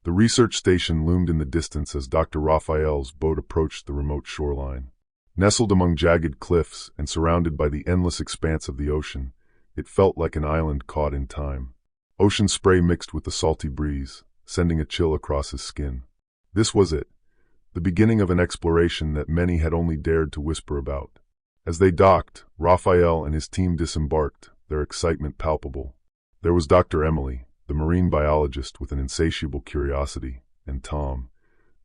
The research station loomed in the distance as Dr. Raphael's boat approached the remote shoreline. Nestled among jagged cliffs and surrounded by the endless expanse of the ocean, it felt like an island caught in time. Ocean spray mixed with the salty breeze, sending a chill across his skin. This was it, the beginning of an exploration that many had only dared to whisper about. As they docked, Raphael and his team disembarked, their excitement palpable. There was Dr. Emily, the marine biologist with an insatiable curiosity, and Tom,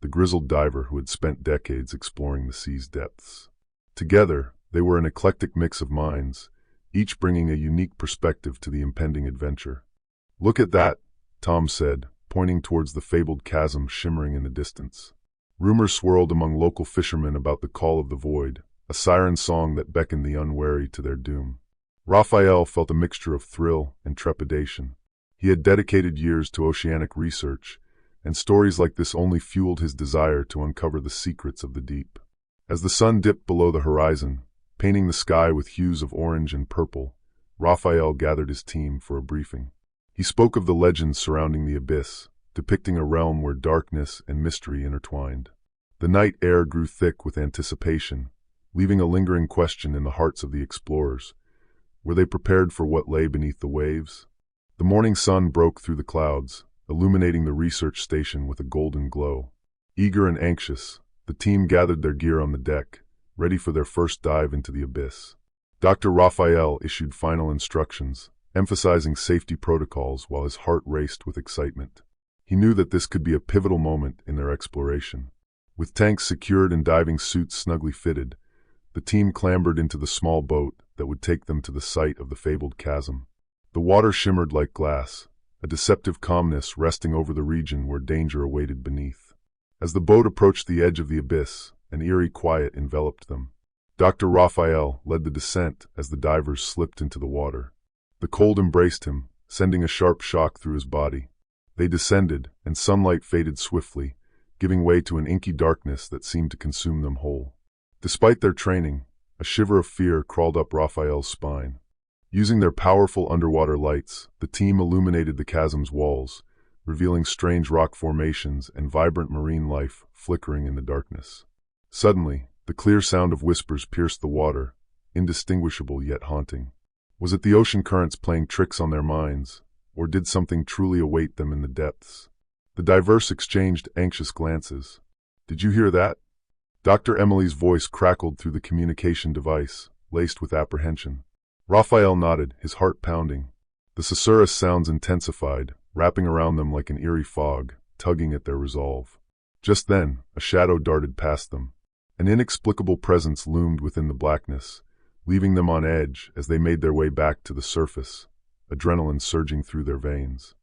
the grizzled diver who had spent decades exploring the sea's depths. Together, they were an eclectic mix of minds, each bringing a unique perspective to the impending adventure. "Look at that," Tom said, pointing towards the fabled chasm shimmering in the distance. Rumors swirled among local fishermen about the call of the void, a siren song that beckoned the unwary to their doom. Raphael felt a mixture of thrill and trepidation. He had dedicated years to oceanic research, and stories like this only fueled his desire to uncover the secrets of the deep. As the sun dipped below the horizon, painting the sky with hues of orange and purple, Raphael gathered his team for a briefing. He spoke of the legends surrounding the abyss, depicting a realm where darkness and mystery intertwined. The night air grew thick with anticipation, leaving a lingering question in the hearts of the explorers. Were they prepared for what lay beneath the waves? The morning sun broke through the clouds, illuminating the research station with a golden glow. Eager and anxious, the team gathered their gear on the deck, ready for their first dive into the abyss. Dr. Raphael issued final instructions, emphasizing safety protocols while his heart raced with excitement. He knew that this could be a pivotal moment in their exploration. With tanks secured and diving suits snugly fitted, the team clambered into the small boat that would take them to the site of the fabled chasm. The water shimmered like glass, a deceptive calmness resting over the region where danger awaited beneath. As the boat approached the edge of the abyss, an eerie quiet enveloped them. Dr. Raphael led the descent as the divers slipped into the water. The cold embraced him, sending a sharp shock through his body. They descended, and sunlight faded swiftly, giving way to an inky darkness that seemed to consume them whole. Despite their training, a shiver of fear crawled up Raphael's spine. Using their powerful underwater lights, the team illuminated the chasm's walls, revealing strange rock formations and vibrant marine life flickering in the darkness. Suddenly, the clear sound of whispers pierced the water, indistinguishable yet haunting. Was it the ocean currents playing tricks on their minds, or did something truly await them in the depths? The divers exchanged anxious glances. "Did you hear that?" Dr. Emily's voice crackled through the communication device, laced with apprehension. Raphael nodded, his heart pounding. The susurrus sounds intensified, wrapping around them like an eerie fog, tugging at their resolve. Just then, a shadow darted past them. An inexplicable presence loomed within the blackness, leaving them on edge as they made their way back to the surface, adrenaline surging through their veins.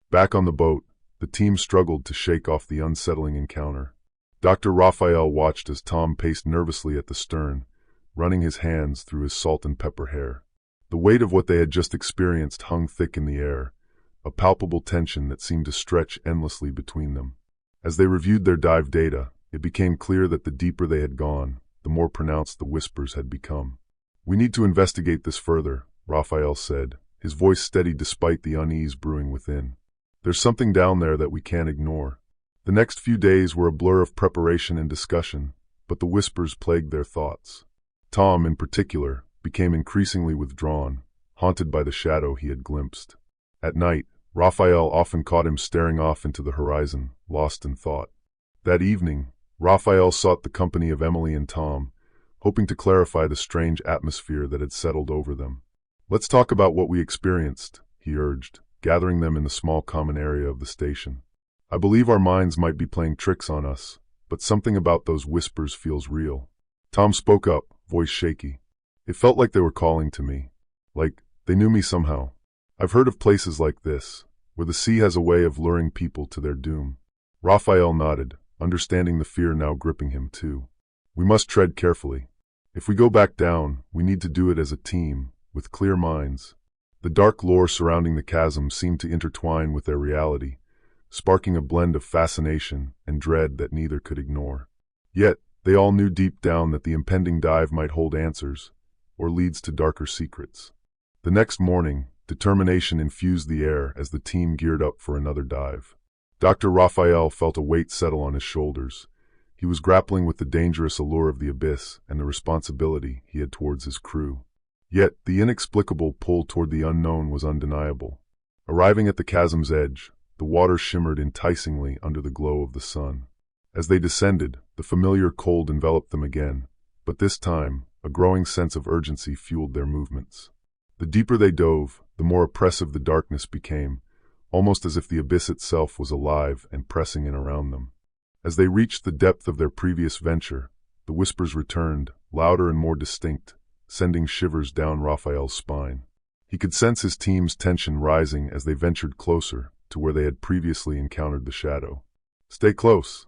Back on the boat, the team struggled to shake off the unsettling encounter. Dr. Raphael watched as Tom paced nervously at the stern, running his hands through his salt and pepper hair. The weight of what they had just experienced hung thick in the air, a palpable tension that seemed to stretch endlessly between them. As they reviewed their dive data, it became clear that the deeper they had gone, the more pronounced the whispers had become. "We need to investigate this further," Raphael said, his voice steady despite the unease brewing within. "There's something down there that we can't ignore." The next few days were a blur of preparation and discussion, but the whispers plagued their thoughts. Tom, in particular, became increasingly withdrawn, haunted by the shadow he had glimpsed. At night, Raphael often caught him staring off into the horizon, lost in thought. That evening, Raphael sought the company of Emily and Tom, hoping to clarify the strange atmosphere that had settled over them. "Let's talk about what we experienced," he urged, gathering them in the small common area of the station. "I believe our minds might be playing tricks on us, but something about those whispers feels real." Tom spoke up, voice shaky. "It felt like they were calling to me. Like they knew me somehow. I've heard of places like this, where the sea has a way of luring people to their doom." Raphael nodded, understanding the fear now gripping him too. "We must tread carefully. If we go back down, we need to do it as a team, with clear minds." The dark lore surrounding the chasm seemed to intertwine with their reality, sparking a blend of fascination and dread that neither could ignore. Yet, they all knew deep down that the impending dive might hold answers, or leads to darker secrets. The next morning, determination infused the air as the team geared up for another dive. Dr. Raphael felt a weight settle on his shoulders. He was grappling with the dangerous allure of the abyss and the responsibility he had towards his crew. Yet, the inexplicable pull toward the unknown was undeniable. Arriving at the chasm's edge, the water shimmered enticingly under the glow of the sun. As they descended, the familiar cold enveloped them again, but this time, a growing sense of urgency fueled their movements. The deeper they dove, the more oppressive the darkness became, almost as if the abyss itself was alive and pressing in around them. As they reached the depth of their previous venture, the whispers returned, louder and more distinct, sending shivers down Raphael's spine. He could sense his team's tension rising as they ventured closer to where they had previously encountered the shadow. "Stay close,"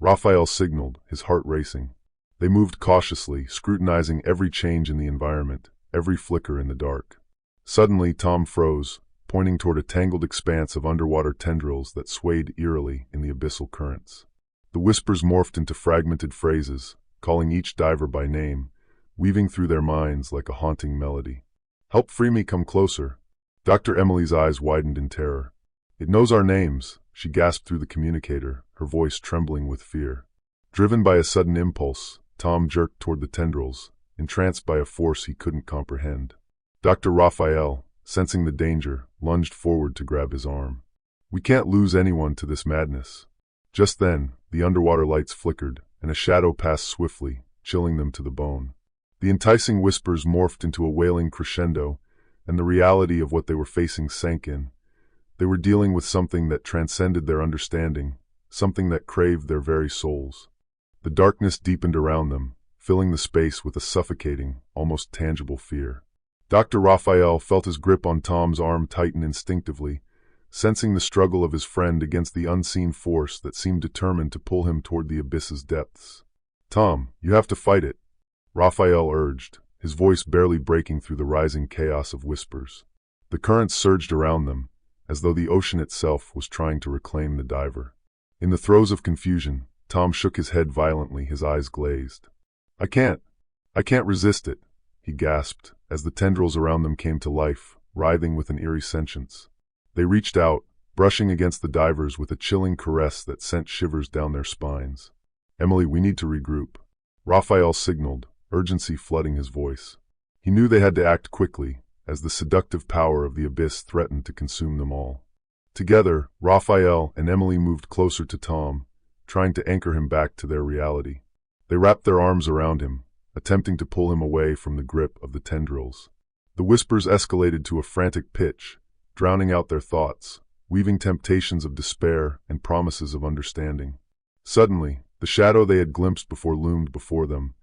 Raphael signaled, his heart racing. They moved cautiously, scrutinizing every change in the environment, every flicker in the dark. Suddenly, Tom froze, pointing toward a tangled expanse of underwater tendrils that swayed eerily in the abyssal currents. The whispers morphed into fragmented phrases, calling each diver by name, weaving through their minds like a haunting melody. "Help free me, come closer." Dr. Emily's eyes widened in terror. "It knows our names," she gasped through the communicator, her voice trembling with fear. Driven by a sudden impulse, Tom jerked toward the tendrils, entranced by a force he couldn't comprehend. Dr. Raphael, sensing the danger, lunged forward to grab his arm. "We can't lose anyone to this madness." Just then, the underwater lights flickered, and a shadow passed swiftly, chilling them to the bone. The enticing whispers morphed into a wailing crescendo, and the reality of what they were facing sank in. They were dealing with something that transcended their understanding, something that craved their very souls. The darkness deepened around them, filling the space with a suffocating, almost tangible fear. Dr. Raphael felt his grip on Tom's arm tighten instinctively, sensing the struggle of his friend against the unseen force that seemed determined to pull him toward the abyss's depths. "Tom, you have to fight it," Raphael urged, his voice barely breaking through the rising chaos of whispers. The currents surged around them, as though the ocean itself was trying to reclaim the diver. In the throes of confusion, Tom shook his head violently, his eyes glazed. I can't resist it," he gasped, as the tendrils around them came to life, writhing with an eerie sentience. They reached out, brushing against the divers with a chilling caress that sent shivers down their spines. "Emily, we need to regroup," Raphael signaled, urgency flooding his voice. He knew they had to act quickly, as the seductive power of the abyss threatened to consume them all. Together, Raphael and Emily moved closer to Tom, trying to anchor him back to their reality. They wrapped their arms around him, attempting to pull him away from the grip of the tendrils. The whispers escalated to a frantic pitch, drowning out their thoughts, weaving temptations of despair and promises of understanding. Suddenly, the shadow they had glimpsed before loomed before them,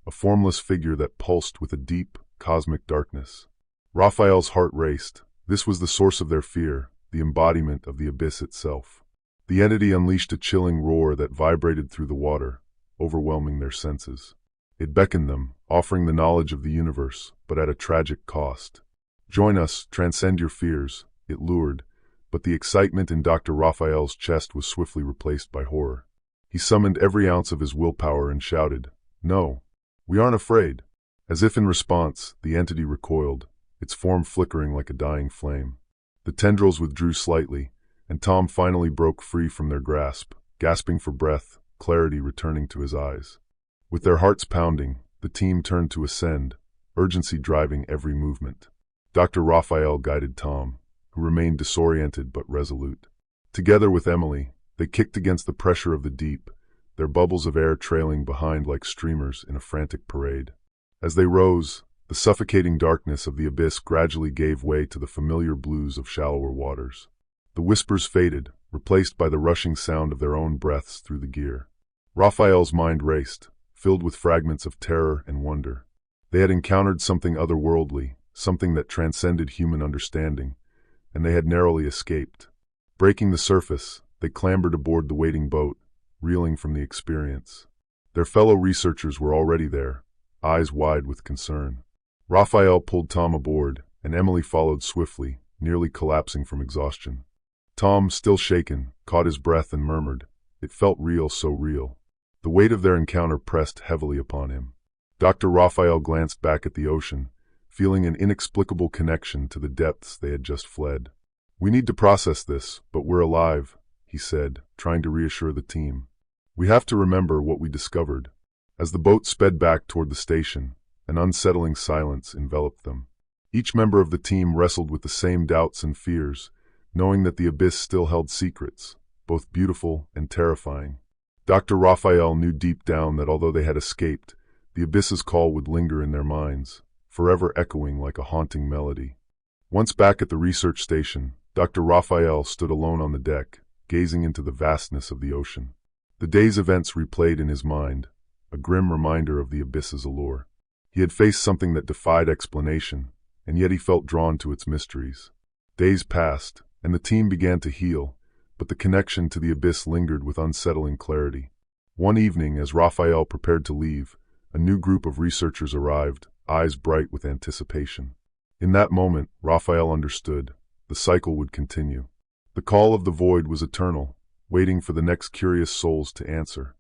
a formless figure that pulsed with a deep, cosmic darkness. Raphael's heart raced. This was the source of their fear, the embodiment of the abyss itself. The entity unleashed a chilling roar that vibrated through the water, overwhelming their senses. It beckoned them, offering the knowledge of the universe, but at a tragic cost. "Join us, transcend your fears," it lured, but the excitement in Dr. Raphael's chest was swiftly replaced by horror. He summoned every ounce of his willpower and shouted, "No, we aren't afraid." As if in response, the entity recoiled, its form flickering like a dying flame. The tendrils withdrew slightly, and Tom finally broke free from their grasp, gasping for breath, clarity returning to his eyes. With their hearts pounding, the team turned to ascend, urgency driving every movement. Dr. Raphael guided Tom, who remained disoriented but resolute. Together with Emily, they kicked against the pressure of the deep, their bubbles of air trailing behind like streamers in a frantic parade. As they rose, the suffocating darkness of the abyss gradually gave way to the familiar blues of shallower waters. The whispers faded, replaced by the rushing sound of their own breaths through the gear. Raphael's mind raced, filled with fragments of terror and wonder. They had encountered something otherworldly, something that transcended human understanding, and they had narrowly escaped. Breaking the surface, they clambered aboard the waiting boat, reeling from the experience. Their fellow researchers were already there, eyes wide with concern. Raphael pulled Tom aboard, and Emily followed swiftly, nearly collapsing from exhaustion. Tom, still shaken, caught his breath and murmured, "It felt real, so real." The weight of their encounter pressed heavily upon him. Dr. Raphael glanced back at the ocean, feeling an inexplicable connection to the depths they had just fled. "We need to process this, but we're alive," he said, trying to reassure the team. "We have to remember what we discovered." As the boat sped back toward the station, an unsettling silence enveloped them. Each member of the team wrestled with the same doubts and fears, knowing that the abyss still held secrets, both beautiful and terrifying. Dr. Raphael knew deep down that although they had escaped, the abyss's call would linger in their minds, forever echoing like a haunting melody. Once back at the research station, Dr. Raphael stood alone on the deck, gazing into the vastness of the ocean. The day's events replayed in his mind, a grim reminder of the abyss's allure. He had faced something that defied explanation, and yet he felt drawn to its mysteries. Days passed, and the team began to heal, but the connection to the abyss lingered with unsettling clarity. One evening, as Raphael prepared to leave, a new group of researchers arrived, eyes bright with anticipation. In that moment, Raphael understood. The cycle would continue. The call of the void was eternal, waiting for the next curious souls to answer.